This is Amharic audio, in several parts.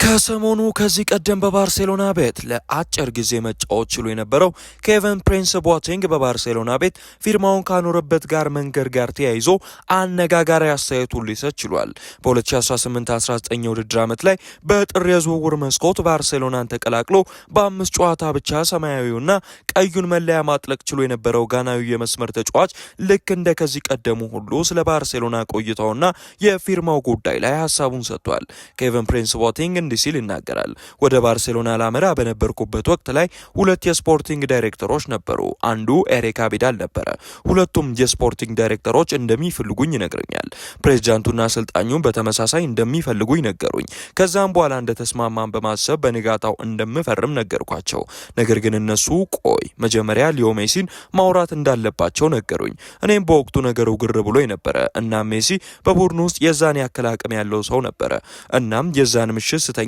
ከሰሞኑ ከዚህ ቀደም በባርሴሎና ቤት ለአጭር ጊዜ መጫወት ችሎ የነበረው ኬቨን ፕሪንስ ቦቲንግ በባርሴሎና ቤት ፊርማውን ካኖረበት ጋር መንገድ ጋር ተያይዞ አነጋጋሪ አስተያየቱን ሊሰጥ ችሏል። በ2018-19 የውድድር ዓመት ላይ በጥር የዝውውር መስኮት ባርሴሎናን ተቀላቅሎ በ5 ጨዋታ ብቻ ሰማያዊውና ቀዩን መለያ ማጥለቅ ችሎ የነበረው ጋናዊ የመስመር ተጫዋች ልክ እንደ ከዚህ ቀደሙ ሁሉ ስለ ባርሴሎና ቆይታውና የፊርማው ጉዳይ ላይ ሀሳቡን ሰጥቷል። ኬቨን ፕሪንስ ቦቲንግ እንዲህ ሲል ይናገራል። ወደ ባርሴሎና ላመራ በነበርኩበት ወቅት ላይ 2 የስፖርቲንግ ዳይሬክተሮች ነበሩ። አንዱ ኤሪክ አቢዳል ነበረ። ሁለቱም የስፖርቲንግ ዳይሬክተሮች እንደሚፈልጉኝ ይነግሩኛል። ፕሬዝዳንቱና አሰልጣኙም በተመሳሳይ እንደሚፈልጉኝ ነገሩኝ። ከዛም በኋላ እንደተስማማን በማሰብ በንጋታው እንደምፈርም ነገርኳቸው። ነገር ግን እነሱ ቆይ መጀመሪያ ሊዮ ሜሲን ማውራት እንዳለባቸው ነገሩኝ። እኔም በወቅቱ ነገሩ ግር ብሎኝ ነበረ። እናም ሜሲ በቡድኑ ውስጥ የዛን ያክል አቅም ያለው ሰው ነበረ። እናም የዛን ምሽት ስተኛ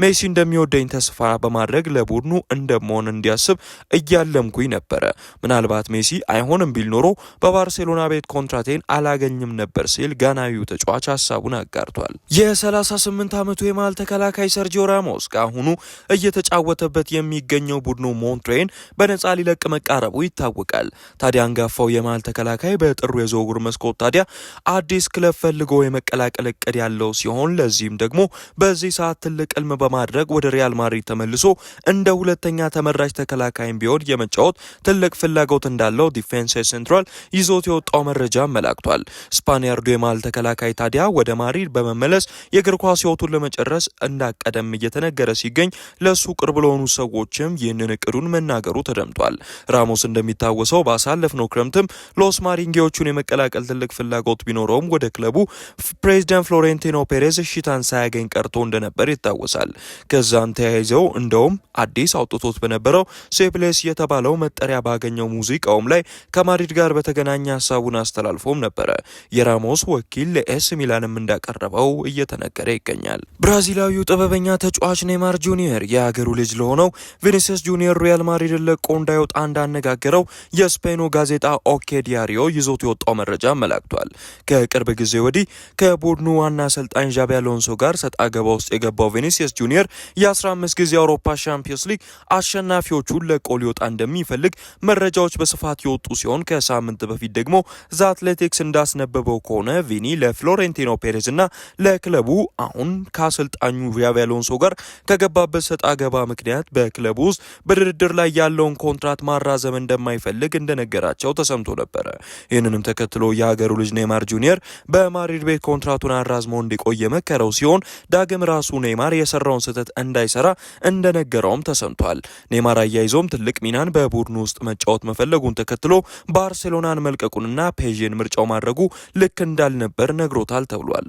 ሜሲ እንደሚወደኝ ተስፋ በማድረግ ለቡድኑ እንደመሆን እንዲያስብ እያለምኩኝ ነበረ። ምናልባት ሜሲ አይሆንም ቢል ኖሮ በባርሴሎና ቤት ኮንትራቴን አላገኝም ነበር ሲል ጋናዊው ተጫዋች ሀሳቡን አጋርቷል። የ38 ዓመቱ የመሃል ተከላካይ ሰርጂዮ ራሞስ ከአሁኑ እየተጫወተበት የሚገኘው ቡድኑ ሞንትሬን በነፃ ሊለቅ መቃረቡ ይታወቃል። ታዲያ አንጋፋው የመሃል ተከላካይ በጥሩ የዝውውር መስኮት ታዲያ አዲስ ክለብ ፈልጎ የመቀላቀል እቅድ ያለው ሲሆን ለዚህም ደግሞ በዚህ ሰዓት ትልቅ ዕልም በማድረግ ወደ ሪያል ማድሪድ ተመልሶ እንደ ሁለተኛ ተመራጭ ተከላካይም ቢሆን የመጫወት ትልቅ ፍላጎት እንዳለው ዲፌንስ ሴንትራል ይዞት የወጣው መረጃ አመላክቷል። ስፓኒያርዱ የመሃል ተከላካይ ታዲያ ወደ ማድሪድ በመመለስ የእግር ኳስ ሕይወቱን ለመጨረስ እንዳቀደም እየተነገረ ሲገኝ ለሱ ቅርብ ለሆኑ ሰዎችም ይህንን እቅዱን መናገሩ ተደምጧል። ራሞስ እንደሚታወሰው ባሳለፍነው ክረምትም ሎስ ማሪንጌዎቹን የመቀላቀል ትልቅ ፍላጎት ቢኖረውም ወደ ክለቡ ፕሬዚዳንት ፍሎሬንቲኖ ፔሬዝ እሽታን ሳያገኝ ቀርቶ እንደነበር ይታወሳል። ከዛም ተያይዘው እንደውም አዲስ አውጥቶት በነበረው ሴፕሌስ የተባለው መጠሪያ ባገኘው ሙዚቃውም ላይ ከማድሪድ ጋር በተገናኘ ሀሳቡን አስተላልፎም ነበረ። የራሞስ ወኪል ለኤስ ሚላንም እንዳቀረበው እየተነገረ ይገኛል። ብራዚላዊው ጥበበኛ ተጫዋች ኔይማር ጁኒየር የሀገሩ ልጅ ለሆነው ቪኒሲየስ ጁኒየር ሪያል ማድሪድን ለቆ እንዳይወጣ እንዳነጋገረው የስፔኑ ጋዜጣ ኦኬ ዲያሪዮ ይዞት የወጣው መረጃ አመላክቷል። ከቅርብ ጊዜ ወዲህ ከቡድኑ ዋና አሰልጣኝ ዣቢ አሎንሶ ጋር ሰጣ ገባ ውስጥ የገባው ቪኒሲየስ ጁኒየር የ15 ጊዜ አውሮፓ ሻምፒዮንስ ሊግ አሸናፊዎቹን ለቆ ሊወጣ እንደሚፈልግ መረጃዎች በስፋት የወጡ ሲሆን ከሳምንት በፊት ደግሞ ዘ አትሌቲክስ እንዳስነበበው ከሆነ ቪኒ ለፍሎሬንቲኖ ፔሬዝ እና ለክለቡ አሁን ከአሰልጣኙ ዣቢ አሎንሶ ጋር ከገባበት ሰጣ ገባ ምክንያት በክለቡ ውስጥ በድርድር ላይ ያለውን ኮንትራት ማራዘም እንደማይፈልግ እንደነገራቸው ተሰምቶ ነበረ። ይህንንም ተከትሎ የሀገሩ ልጅ ኔይማር ጁኒየር በማድሪድ ቤት ኮንትራቱን አራዝሞ እንዲቆይ የመከረው ሲሆን ዳግም ራሱ ኔይማር የሰራውን ስህተት እንዳይሰራ እንደነገረውም ተሰምቷል። ኔይማር አያይዞም ትልቅ ሚናን በቡድኑ ውስጥ መጫወት መፈለጉን ተከትሎ ባርሴሎናን መልቀቁንና ፔዥን ምርጫው ማድረጉ ልክ እንዳልነበር ነግሮታል ተብሏል።